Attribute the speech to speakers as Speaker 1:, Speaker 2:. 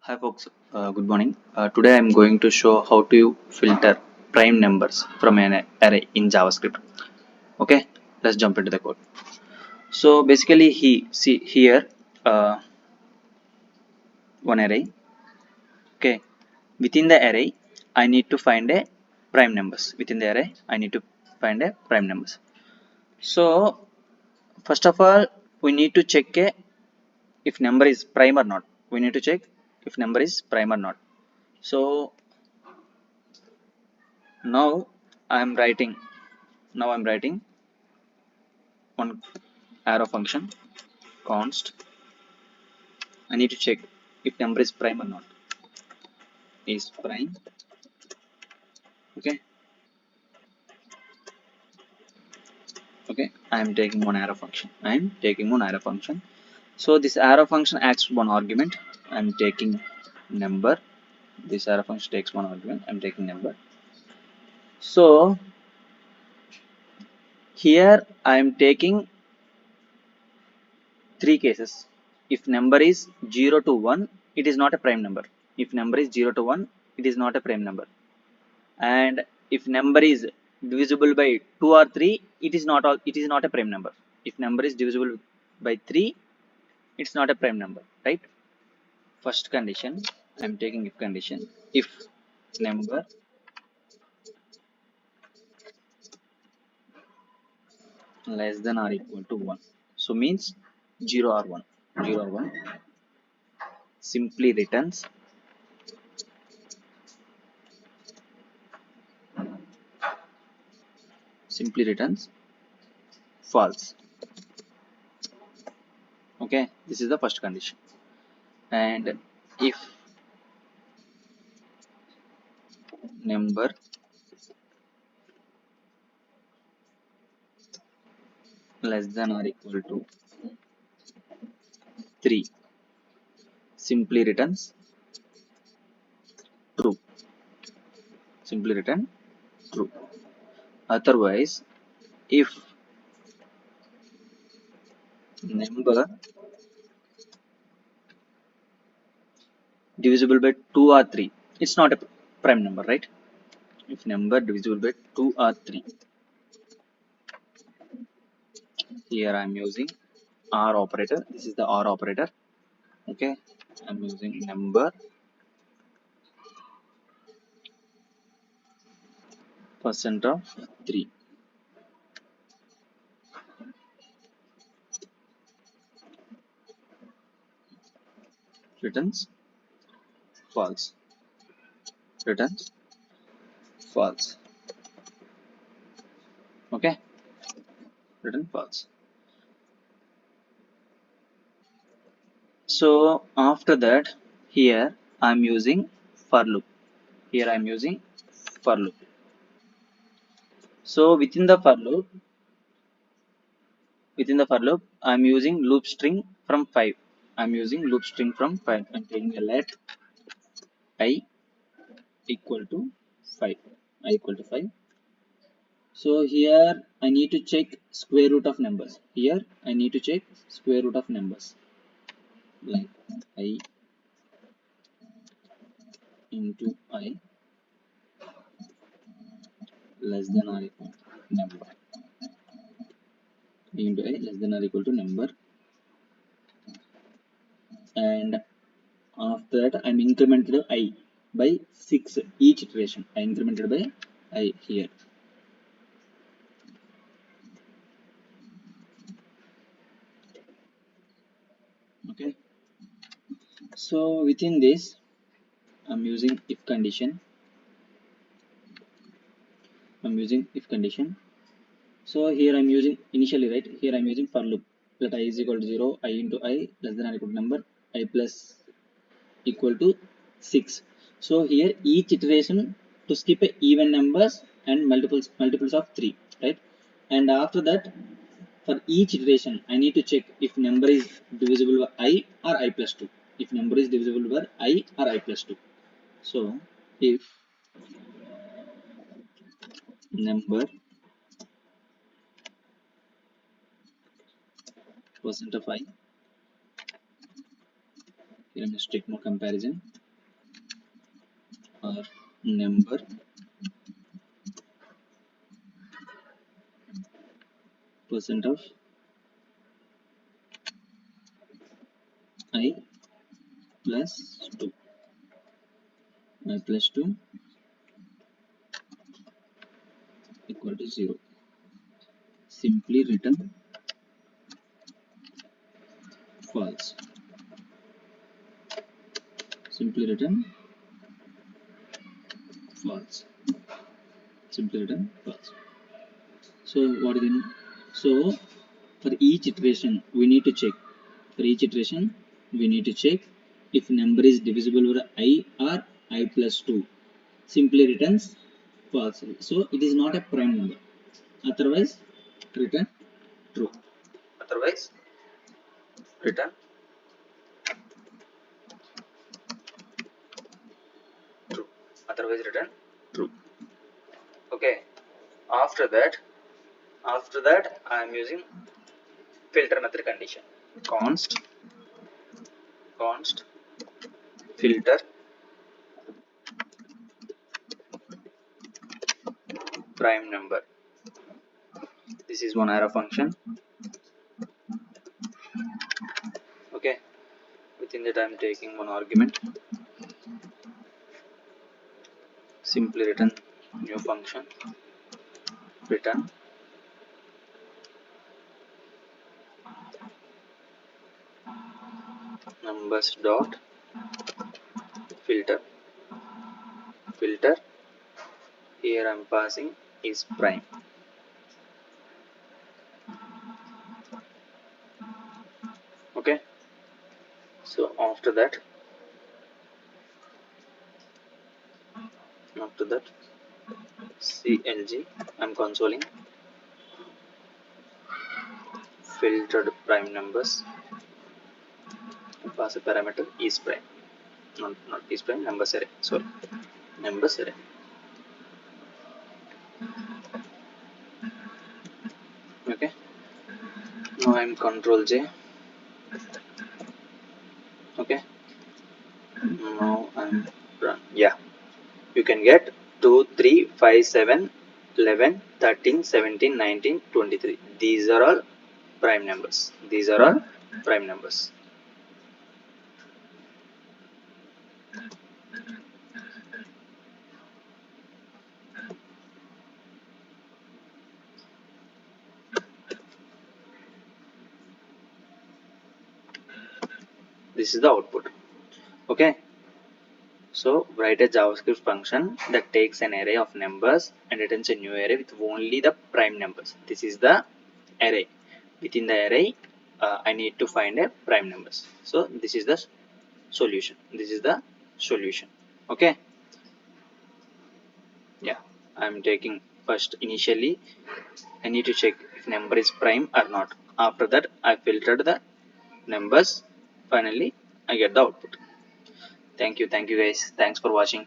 Speaker 1: Hi folks, good morning. Today I'm going to show how to filter prime numbers from an array in JavaScript. Okay, let's jump into the code. So basically, see here one array. Okay, within the array, I need to find a prime numbers. Within the array, I need to find a prime numbers. So first of all, we need to check if number is prime or not. We need to check if number is prime or not. So now I'm writing. Now I'm writing one arrow function const. I need to check if number is prime or not. Is prime. Okay. Okay. I am taking one arrow function. I am taking one arrow function. So this arrow function acts one argument. I am taking number. This arrow function takes one argument. I am taking number. So here I am taking three cases. If number is 0 to 1, it is not a prime number. If number is 0 to 1, it is not a prime number. And if number is divisible by 2 or 3, it is not a prime number. If number is divisible by 3, it's not a prime number, right? First condition, I'm taking if condition. If number less than or equal to 1, so means 0 or 1, 0 or 1 simply returns false. Okay, this is the first condition. And if number less than or equal to 3, simply returns true. Simply return true. Otherwise, if number divisible by 2 or 3, it's not a prime number, right? If number divisible by 2 or 3, here I'm using R operator. This is the R operator. Okay, I'm using number percent of 3 returns false. Returns false. Okay, return false. So after that, here I'm using for loop. Here I'm using for loop. So within the for loop, I'm using loop string from 5. I'm using loop string from 5. I'm taking a let I equal to 5. I equal to 5. So here I need to check square root of numbers. Here I need to check square root of numbers. Like I into I less than or equal to number. I into I less than or equal to number. And after that I'm incremented I by 6 each iteration. I incremented by I here. Okay, so within this I'm using if condition. So here I'm using initially, right? Here I'm using for loop. Let I is equal to 0, I into I less than or equal to number, I plus equal to 6. So here each iteration to skip a even numbers and multiples of 3, right? And after that, for each iteration I need to check if number is divisible by I or I plus 2. If number is divisible by I or I plus 2. So if number percent of I here I'm strict mode comparison or number percent of I plus 2, I plus 2 equal to 0. Simply return false. Simply return false. Simply return false. So what is it? So for each iteration we need to check. For each iteration we need to check if number is divisible over I or I plus 2. Simply returns false. So it is not a prime number. Otherwise return true. Otherwise return true. Otherwise return true. Okay. After that I am using filter method condition. Const filter prime number. This is one arrow function. Okay. Within that I am taking one argument. Simply return new function. Return numbers dot filter. Filter here I am passing is prime. Okay. So after that CLG I am consoling filtered prime numbers. Pass a parameter is prime. Not is prime, numbers array. Sorry, numbers array. Okay. Now I'm control J. Okay. Now I'm run. Yeah. You can get 2, 3, 5, 7, 11, 13, 17, 19, 23. These are all prime numbers. These are all prime numbers. This is the output. Okay. So write a JavaScript function that takes an array of numbers and returns a new array with only the prime numbers. This is the array. Within the array, I need to find a prime numbers. So this is the solution. This is the solution. Okay. Yeah. I'm taking first initially. I need to check if number is prime or not. After that, I filtered the numbers. Finally, I get the output. Thank you guys. Thanks for watching.